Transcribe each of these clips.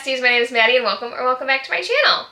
besties, my name is Maddie and welcome back to my channel.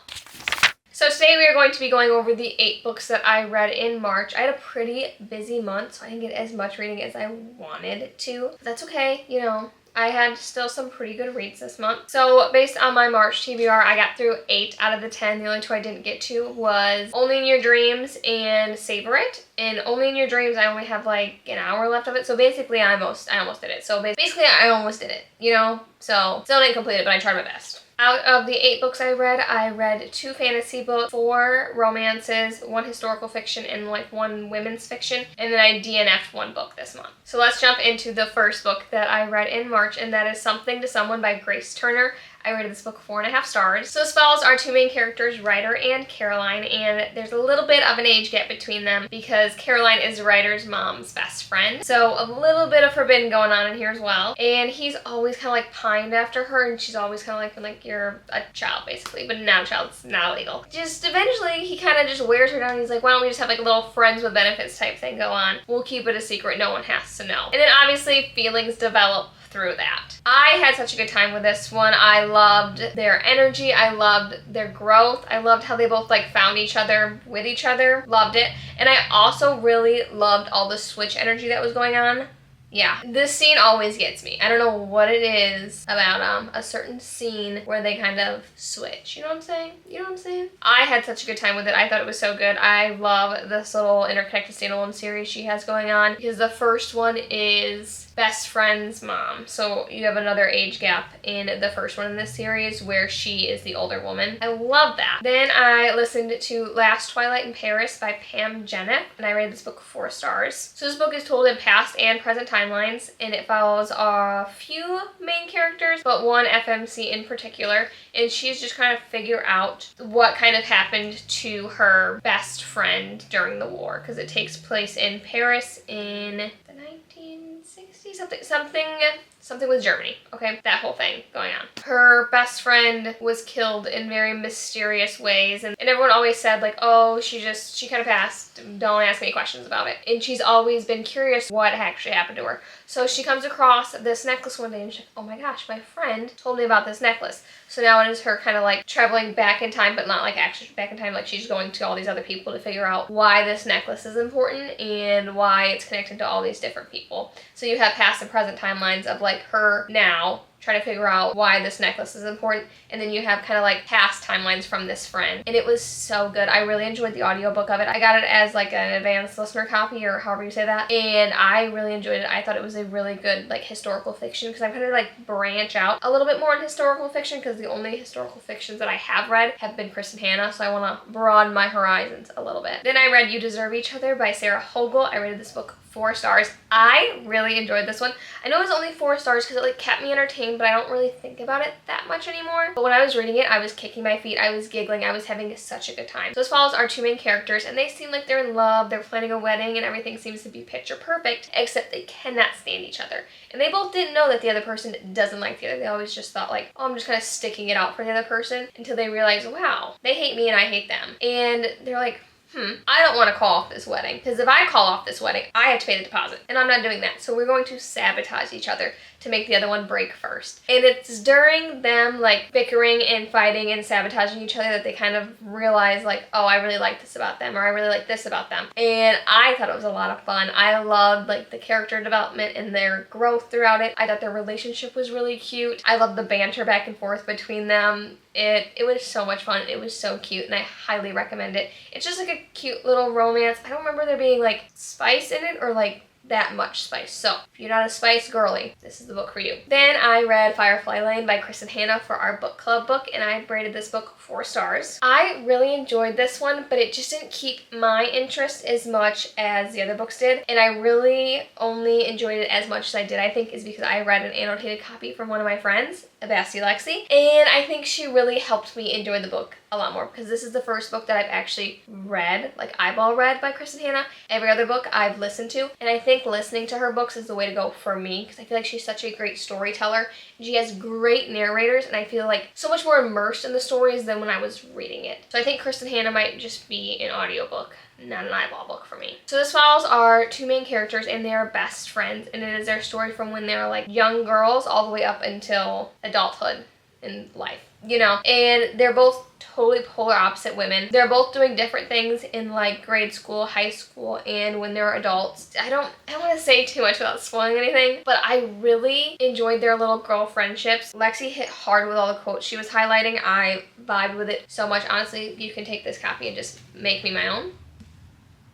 So today we are going to be going over the 8 books that I read in March. I had a pretty busy month, so I didn't get as much reading as I wanted to. But that's okay, you know. I had still some pretty good reads this month. So based on my March TBR, I got through 8 out of the 10. The only 2 I didn't get to was Only in Your Dreams and Savor It. And Only in Your Dreams, I only have like an hour left of it. So basically, I almost did it. So basically, I almost did it, you know? So still didn't complete it, but I tried my best. Out of the 8 books I read 2 fantasy books, 4 romances, 1 historical fiction, and like 1 women's fiction. And then I DNF'd 1 book this month. So let's jump into the first book that I read in March, and that is Something to Someone by Grace Turner. I rated this book 4.5 stars. So this follows our 2 main characters, Ryder and Caroline, and there's a little bit of an age gap between them because Caroline is Ryder's mom's best friend. So a little bit of forbidden going on in here as well. And he's always kind of like pined after her, and she's always kind of like been like, you're a child basically, but now child's not illegal. Just eventually he kind of just wears her down. He's like, why don't we just have like a little friends with benefits type thing go on? We'll keep it a secret. No one has to know. And then obviously feelings develop through that. I had such a good time with this one. I loved their energy. I loved their growth. I loved how they both like found each other with each other. Loved it. And I also really loved all the switch energy that was going on. Yeah, this scene always gets me. I don't know what it is about a certain scene where they kind of switch. You know what I'm saying? You know what I'm saying? I had such a good time with it. I thought it was so good. I love this little interconnected standalone series she has going on because the first one is best friend's mom. So you have another age gap in the first one in this series where she is the older woman. I love that. Then I listened to Last Twilight in Paris by Pam Jennett, and I rated this book 4 stars. So this book is told in past and present timelines, and it follows a few main characters, but one FMC in particular, and she's just trying to figure out what kind of happened to her best friend during the war, because it takes place in Paris in the 1960s, something with Germany, okay? That whole thing going on. Her best friend was killed in very mysterious ways, and everyone always said like, oh, she kind of passed, don't ask any questions about it. And she's always been curious what actually happened to her. So she comes across this necklace one day and she's like, oh my gosh, my friend told me about this necklace. So now it is her kind of like traveling back in time, but not like actually back in time, like she's going to all these other people to figure out why this necklace is important and why it's connected to all these different people. So you have past and present timelines of like her now trying to figure out why this necklace is important, and then you have kind of like past timelines from this friend. And it was so good. I really enjoyed the audiobook of it. I got it as like an advanced listener copy, or however you say that, and I really enjoyed it. I thought it was a really good like historical fiction, because I'm kind of like branch out a little bit more in historical fiction, because the only historical fictions that I have read have been Chris and Hannah, so I want to broaden my horizons a little bit. Then I read You Deserve Each Other by Sarah Hogle. I rated this book 4 stars. I really enjoyed this one. I know it was only 4 stars because it like kept me entertained, but I don't really think about it that much anymore. But when I was reading it, I was kicking my feet, I was giggling, I was having such a good time. So this follows our 2 main characters, and they seem like they're in love, they're planning a wedding, and everything seems to be picture perfect, except they cannot stand each other. And they both didn't know that the other person doesn't like the other. They always just thought like, oh, I'm just kind of sticking it out for the other person, until they realize, wow, they hate me and I hate them. And they're like, I don't want to call off this wedding, because if I call off this wedding, I have to pay the deposit, and I'm not doing that. So we're going to sabotage each other to make the other one break first. And it's during them like bickering and fighting and sabotaging each other that they kind of realize like, oh, I really like this about them, or I really like this about them. And I thought it was a lot of fun. I loved like the character development and their growth throughout it. I thought their relationship was really cute. I loved the banter back and forth between them. It was so much fun. It was so cute, and I highly recommend it. It's just like a cute little romance. I don't remember there being like spice in it, or like that much spice. So if you're not a spice girly, this is the book for you. Then I read Firefly Lane by Chris and Hannah for our book club book, and I rated this book 4 stars. I really enjoyed this one, but it just didn't keep my interest as much as the other books did, and I really only enjoyed it as much as I did, I think, is because I read an annotated copy from one of my friends, Bestie Lexi, and I think she really helped me enjoy the book a lot more, because this is the first book that I've actually read, like eyeball read by Chris and Hannah. Every other book I've listened to, and I think listening to her books is the way to go for me, because I feel like she's such a great storyteller. She has great narrators, and I feel like so much more immersed in the stories than when I was reading it. So I think Chris and Hannah might just be an audiobook, not an eyeball book for me. So this follows our 2 main characters, and they are best friends, and it is their story from when they were like young girls all the way up until adulthood. in life, you know? And they're both totally polar opposite women. They're both doing different things in like grade school, high school, and when they're adults. I don't want to say too much without spoiling anything, but I really enjoyed their little girl friendships. Lexi hit hard with all the quotes she was highlighting. I vibed with it so much. Honestly, you can take this copy and just make me my own,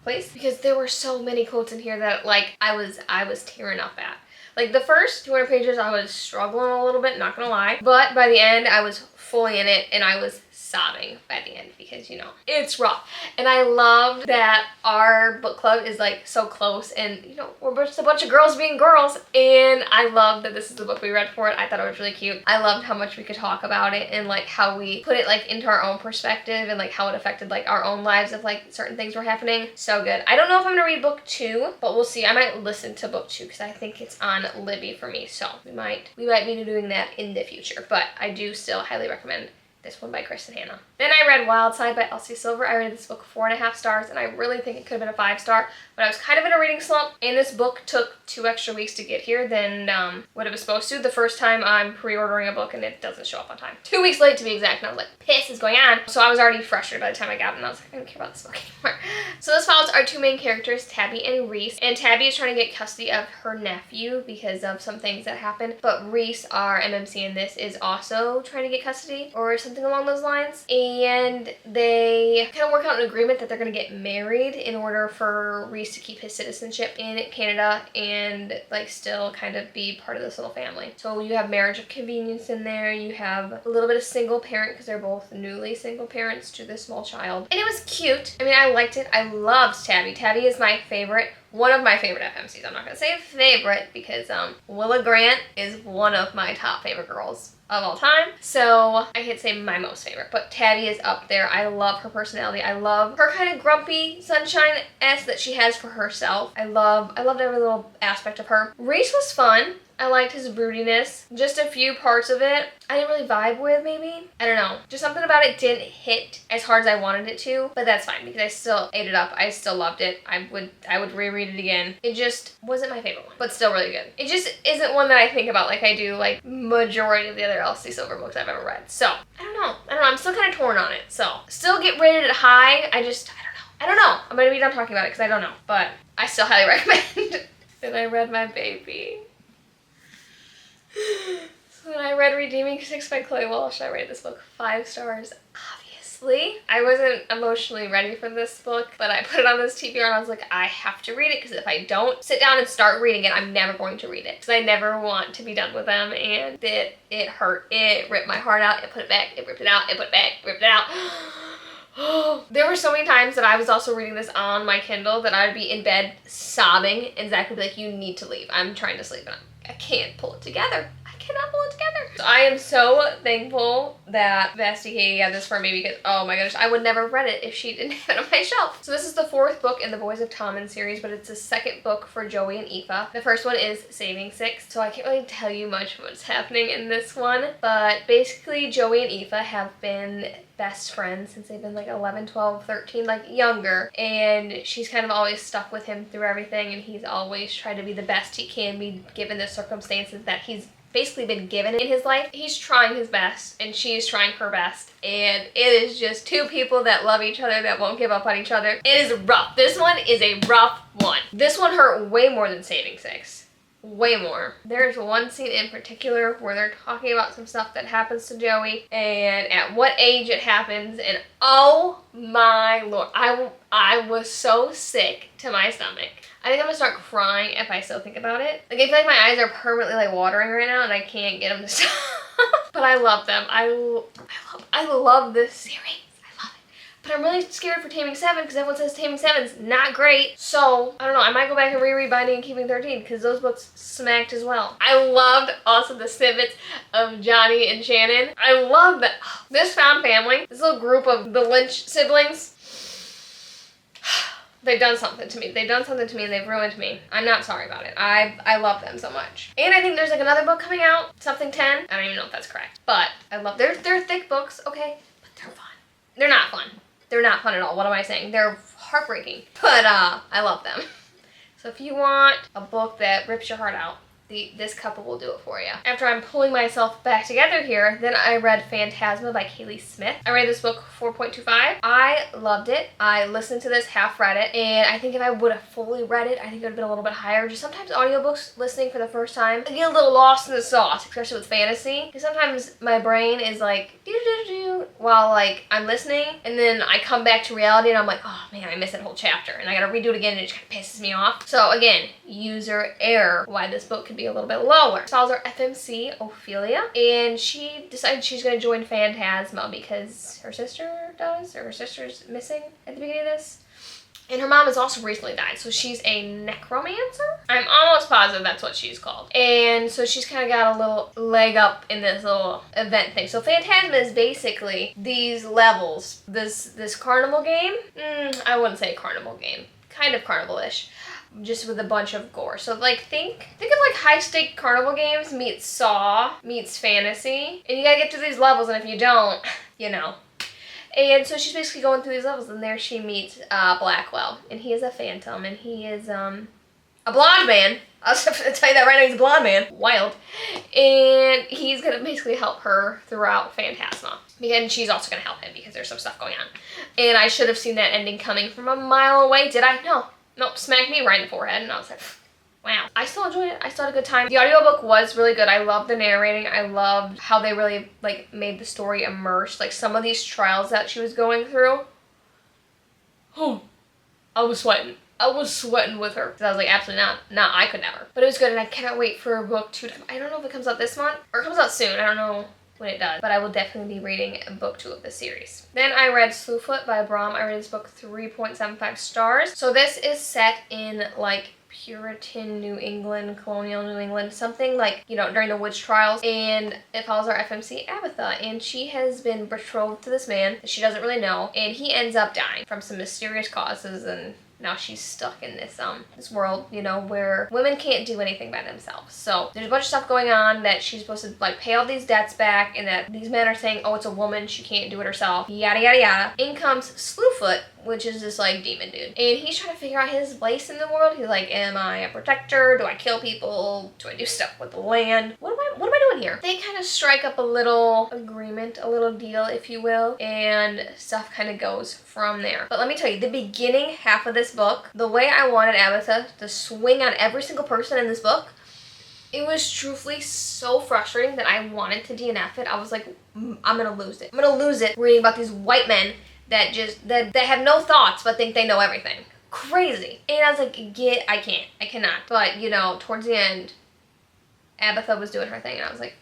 please, because there were so many quotes in here that like I was tearing up at. Like the first 200 pages I was struggling a little bit, not gonna lie, but by the end I was fully in it and I was sobbing by the end because, you know, it's rough. And I loved that our book club is like so close and, you know, we're just a bunch of girls being girls, and I love that this is the book we read for it. I thought it was really cute. I loved how much we could talk about it and like how we put it like into our own perspective and like how it affected like our own lives if like certain things were happening. So good. I don't know if I'm gonna read book 2, but we'll see. I might listen to book 2 because I think it's on Libby for me, so we might be doing that in the future, but I do still highly recommend this one by Kristen Hanna. Then I read Wild Side by Elsie Silver. I rated this book 4.5 stars, and I really think it could have been a 5-star, but I was kind of in a reading slump, and this book took 2 extra weeks to get here than what it was supposed to. The first time I'm pre-ordering a book and it doesn't show up on time. 2 weeks late to be exact, and I was like, piss is going on. So I was already frustrated by the time I got it, and I was like, I don't care about this book anymore. So this follows our 2 main characters, Tabby and Reese, and Tabby is trying to get custody of her nephew because of some things that happened, but Reese, our MMC in this, is also trying to get custody or something along those lines, and they kind of work out an agreement that they're going to get married in order for Reese to keep his citizenship in Canada and like still kind of be part of this little family. So you have marriage of convenience in there, you have a little bit of single parent because they're both newly single parents to this small child, and it was cute. I mean, I liked it. I loved Tabby. Tabby is my favorite. One of my favorite FMCs. I'm not going to say favorite because Willa Grant is one of my top favorite girls of all time. So I can't say my most favorite, but Tabby is up there. I love her personality. I love her kind of grumpy sunshine-esque that she has for herself. I loved every little aspect of her. Reese was fun. I liked his broodiness. Just a few parts of it I didn't really vibe with, maybe. I don't know. Just something about it didn't hit as hard as I wanted it to, but that's fine because I still ate it up. I still loved it. I would reread it again. It just wasn't my favorite one, but still really good. It just isn't one that I think about like I do like majority of the other Elsie Silver books I've ever read. So, I don't know. I'm still kind of torn on it. So, still get rated high. I don't know. I'm going to be done talking about it because I don't know, but I still highly recommend. Then I read my baby. So when I read Redeeming 6 by Chloe Walsh, I rated this book 5 stars, obviously. I wasn't emotionally ready for this book, but I put it on this TBR and I was like, I have to read it because if I don't sit down and start reading it, I'm never going to read it because I never want to be done with them, and it hurt. It ripped my heart out. It put it back. It ripped it out. It put it back. Ripped it out. There were so many times that I was also reading this on my Kindle that I would be in bed sobbing and Zach would be like, you need to leave. I'm trying to sleep and I can't pull it together. I cannot pull it together. So I am so thankful that Bestie Katie got this for me because, oh my gosh, I would never have read it if she didn't have it on my shelf. So this is the 4th book in the Boys of Tommen series, but it's the 2nd book for Joey and Aoife. The first one is Saving 6, so I can't really tell you much of what's happening in this one, but basically Joey and Aoife have been best friends since they've been like 11, 12, 13, like younger, and she's kind of always stuck with him through everything, and he's always tried to be the best he can be given the circumstances that he's basically been given in his life. He's trying his best and she's trying her best, and it is just 2 people that love each other that won't give up on each other. It is rough. This one is a rough one. This one hurt way more than Saving 6. Way more. There's one scene in particular where they're talking about some stuff that happens to Joey and at what age it happens, and oh my lord, I was so sick to my stomach. I think I'm gonna start crying if I still think about it. Like, I feel like my eyes are permanently like watering right now and I can't get them to stop. But I love them. I love this series. But I'm really scared for Taming 7 because everyone says Taming 7's not great. So, I don't know. I might go back and reread Binding and Keeping 13 because those books smacked as well. I loved also the snippets of Johnny and Shannon. I love that. This found family, this little group of the Lynch siblings, they've done something to me. They've done something to me and they've ruined me. I'm not sorry about it. I love them so much. And I think there's like another book coming out, something 10. I don't even know if that's correct. But I love, they're thick books, okay? But they're fun. They're not fun. They're not fun at all. What am I saying? They're heartbreaking. But I love them. So if you want a book that rips your heart out, this couple will do it for you. After I'm pulling myself back together here, then I read Phantasma by Kaylee Smith. I read this book 4.25. I loved it. I listened to this, half read it, and I think if I would have fully read it, I think it would have been a little bit higher. Just sometimes audiobooks, listening for the first time, I get a little lost in the sauce, especially with fantasy. Because sometimes my brain is like, doo-doo-doo-doo, while like I'm listening, and then I come back to reality and I'm like, oh man, I missed that whole chapter, and I gotta redo it again, and it just kind of pisses me off. So again, user error, why this book could be a little bit lower. So I was our FMC, Ophelia, and she decided she's going to join Phantasma because her sister does, or her sister's missing at the beginning of this. And her mom has also recently died, so she's a necromancer? I'm almost positive that's what she's called. And so she's kind of got a little leg up in this little event thing. So Phantasma is basically these levels, this carnival game. I wouldn't say carnival game. Kind of carnival-ish. Just with a bunch of gore. So like think of like high stake carnival games meets Saw meets fantasy, and you gotta get to these levels, and if you don't, you know. And so she's basically going through these levels, and there she meets Blackwell, and he is a phantom, and he is a blonde man. I'll tell you that right now, he's a blonde man. Wild. And he's gonna basically help her throughout Phantasma. And she's also gonna help him because there's some stuff going on. And I should have seen that ending coming from a mile away, did I? No. Nope, smacked me right in the forehead, and I was like, wow. I still enjoyed it. I still had a good time. The audiobook was really good. I loved the narrating. I loved how they really, like, made the story immersed. Like, some of these trials that she was going through. Oh, I was sweating. I was sweating with her. Because I was like, absolutely not. Nah, I could never. But it was good, and I cannot wait for book 2 to come. I don't know if it comes out this month, or it comes out soon. I don't know when it does, but I will definitely be reading book 2 of the series. Then I read Slowest by Brom. I read this book 3.75 stars. So this is set in like Puritan New England, colonial New England, something like, you know, during the witch trials, and it follows our FMC Abatha, and she has been betrothed to this man that she doesn't really know, and he ends up dying from some mysterious causes, and now she's stuck in this world, you know, where women can't do anything by themselves. So there's a bunch of stuff going on that she's supposed to like pay all these debts back, and that these men are saying, oh, it's a woman, she can't do it herself, yada yada yada. In comes Slewfoot, which is this like demon dude, and he's trying to figure out his place in the world. He's like, am I a protector? Do I kill people? Do I do stuff with the land? What am I doing here? They kind of strike up a little agreement, a little deal, if you will, and stuff kind of goes from there. But let me tell you, the beginning half of this book, the way I wanted Abatha to swing on every single person in this book, it was truthfully so frustrating that I wanted to DNF it. I was like, I'm gonna lose it. I'm gonna lose it reading about these white men that have no thoughts but think they know everything. Crazy. And I was like, I cannot. But, you know, towards the end, Abatha was doing her thing, and I was like,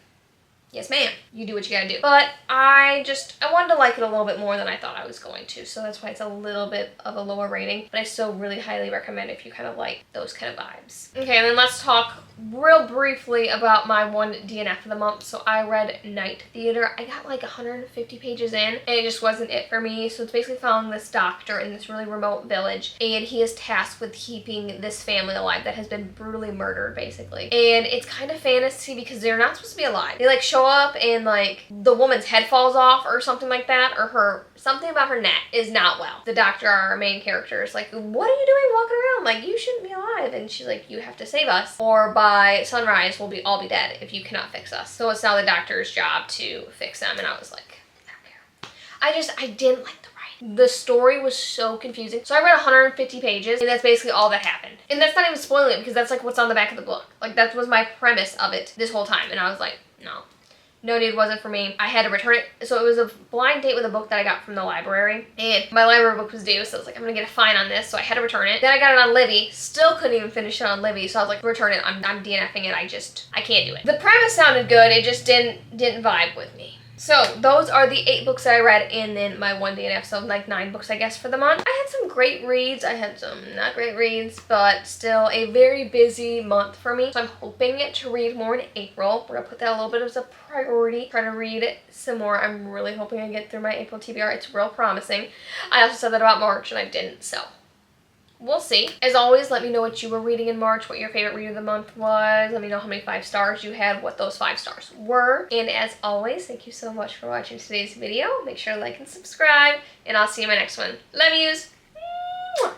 yes ma'am, you do what you gotta do. But I wanted to like it a little bit more than I thought I was going to, so that's why it's a little bit of a lower rating, but I still really highly recommend if you kind of like those kind of vibes. Okay, and then let's talk real briefly about my one DNF of the month. So I read Night Theater. I got like 150 pages in, and it just wasn't it for me. So it's basically following this doctor in this really remote village, and he is tasked with keeping this family alive that has been brutally murdered, basically. And it's kind of fantasy because they're not supposed to be alive. They like show up, and like the woman's head falls off or something like that, or something about her neck is not well. The doctor, our main character, is like, what are you doing walking around? Like, you shouldn't be alive. And she's like, you have to save us, or by sunrise we'll all be dead if you cannot fix us. So it's now the doctor's job to fix them. And I was like, I don't care. I didn't like the writing. The story was so confusing. So I read 150 pages, and that's basically all that happened. And that's not even spoiling it, because that's like what's on the back of the book. Like, that was my premise of it this whole time. And I was like, no dude, wasn't for me. I had to return it. So it was a blind date with a book that I got from the library, and my library book was due, so I was like, I'm gonna get a fine on this, so I had to return it. Then I got it on Libby, still couldn't even finish it on Libby, so I was like, return it, I'm DNFing it, I can't do it. The premise sounded good, it just didn't vibe with me. So those are the 8 books that I read, and then my one DNF, so like 9 books I guess for the month. I had some great reads, I had some not great reads, but still a very busy month for me. So I'm hoping to read more in April. We're gonna put that a little bit as a priority, try to read some more. I'm really hoping I get through my April TBR. It's real promising. I also said that about March, and I didn't, so we'll see. As always, let me know what you were reading in March, what your favorite read of the month was. Let me know how many 5 stars you had, what those 5 stars were. And as always, thank you so much for watching today's video. Make sure to like and subscribe, and I'll see you in my next one. Love yous!